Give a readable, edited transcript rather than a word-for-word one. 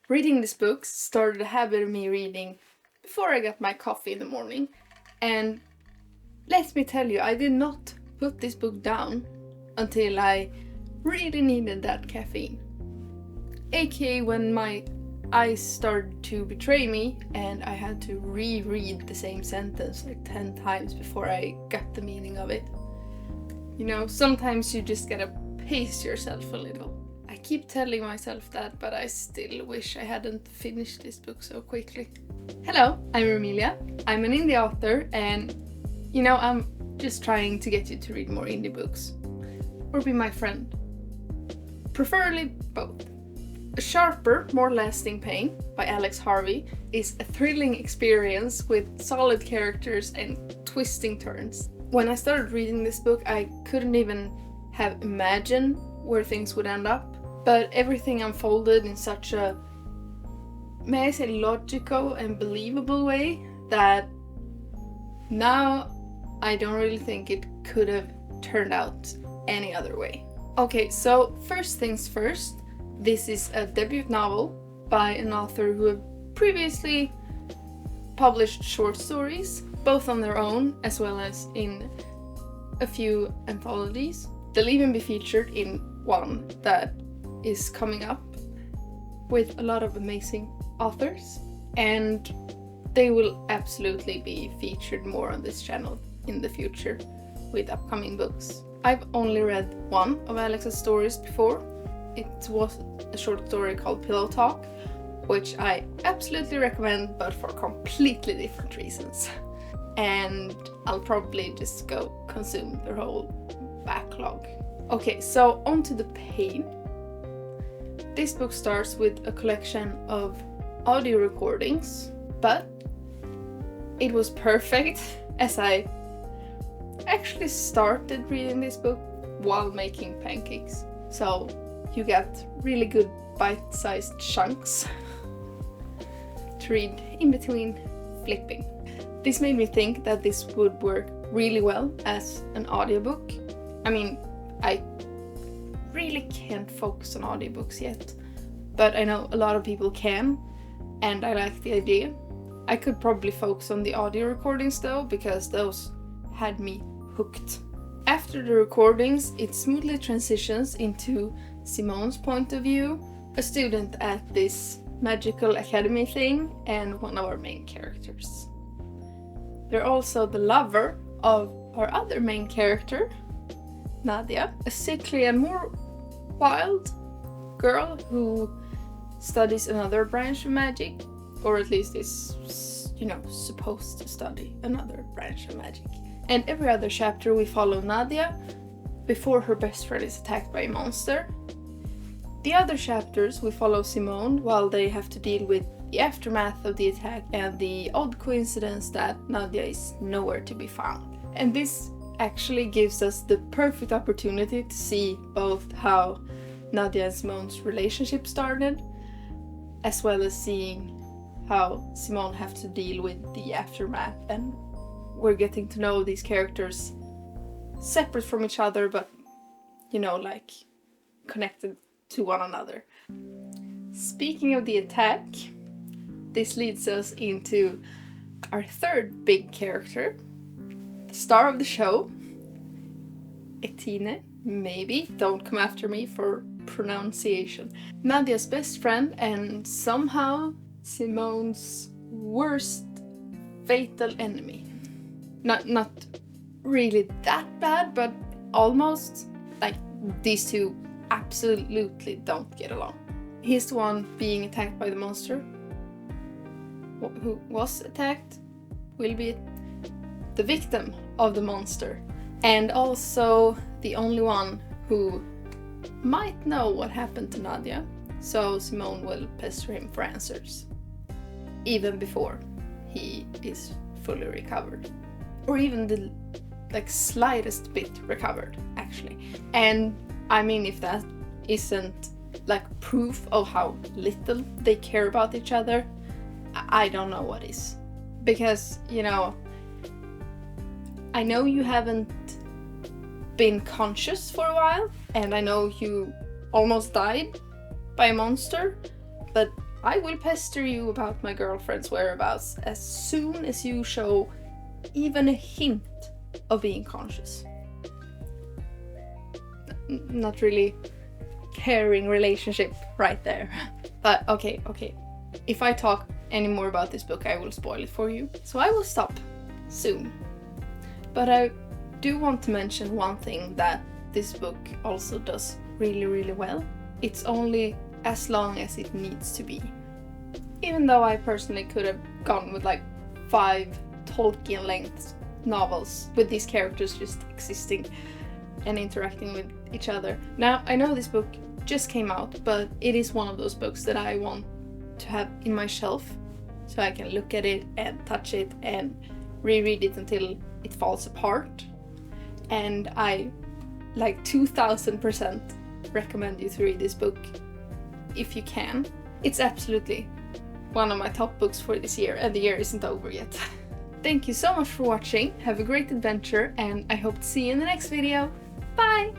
Reading this book started a habit of me reading before I got my coffee in the morning. And let me tell you, I did not put this book down until I really needed that caffeine. AKA when my eyes started to betray me and I had to reread the same sentence like 10 times before I got the meaning of it. You know, sometimes you just gotta pace yourself a little. I keep telling myself that, but I still wish I hadn't finished this book so quickly. Hello, I'm Emilia. I'm an indie author and, I'm just trying to get you to read more indie books. Or be my friend. Preferably both. A Sharper, More Lasting Pain by Alex Harvey is a thrilling experience with solid characters and twisting turns. When I started reading this book, I couldn't even have imagined where things would end up, but everything unfolded in such a, may I say, logical and believable way that now I don't really think it could have turned out any other way. Okay, so first things first, this is a debut novel by an author who have previously published short stories, both on their own as well as in a few anthologies. They'll even be featured in one that is coming up with a lot of amazing authors, and they will absolutely be featured more on this channel in the future with upcoming books. I've only read one of Alex's stories before. It was a short story called Pillow Talk, which I absolutely recommend, but for completely different reasons. And I'll probably just go consume their whole backlog. Okay, so on to the pain. This book starts with a collection of audio recordings, but it was perfect as I actually started reading this book while making pancakes. So you get really good bite-sized chunks to read in between flipping. This made me think that this would work really well as an audiobook. I mean, I really can't focus on audiobooks yet, but I know a lot of people can, and I like the idea. I could probably focus on the audio recordings though, because those had me hooked. After the recordings, it smoothly transitions into Simone's point of view, a student at this magical academy thing, and one of our main characters. They're also the lover of our other main character, Nadia, a sickly and more wild girl who studies another branch of magic, or at least is, supposed to study another branch of magic. And every other chapter we follow Nadia before her best friend is attacked by a monster. The other chapters we follow Simone while they have to deal with the aftermath of the attack and the odd coincidence that Nadia is nowhere to be found. And this actually gives us the perfect opportunity to see both how Nadia and Simone's relationship started, as well as seeing how Simone have to deal with the aftermath, and we're getting to know these characters separate from each other, but connected to one another. Speaking of the attack, this leads us into our third big character, the star of the show, Etine, maybe, don't come after me for pronunciation. Nadia's best friend and somehow Simone's worst fatal enemy. Not really that bad, but almost. Like, these two absolutely don't get along. He's the one being attacked by the monster. Who was attacked will be the victim of the monster, and also the only one who might know what happened to Nadia, so Simone will pester him for answers even before he is fully recovered, or even the slightest bit recovered, actually. And I mean, if that isn't proof of how little they care about each other, I don't know what is. Because, I know you haven't been conscious for a while, and I know you almost died by a monster, but I will pester you about my girlfriend's whereabouts as soon as you show even a hint of being conscious. Not really caring relationship right there. But okay. If I talk any more about this book, I will spoil it for you. So I will stop soon. But I do want to mention one thing that this book also does really well. It's only as long as it needs to be. Even though I personally could have gone with like 5 Tolkien-length novels with these characters just existing and interacting with each other. Now, I know this book just came out, but it is one of those books that I want to have in my shelf so I can look at it and touch it and reread it until it falls apart. And I, like 2000%, recommend you to read this book if you can. It's absolutely one of my top books for this year, and the year isn't over yet. Thank you so much for watching, have a great adventure, and I hope to see you in the next video. Bye!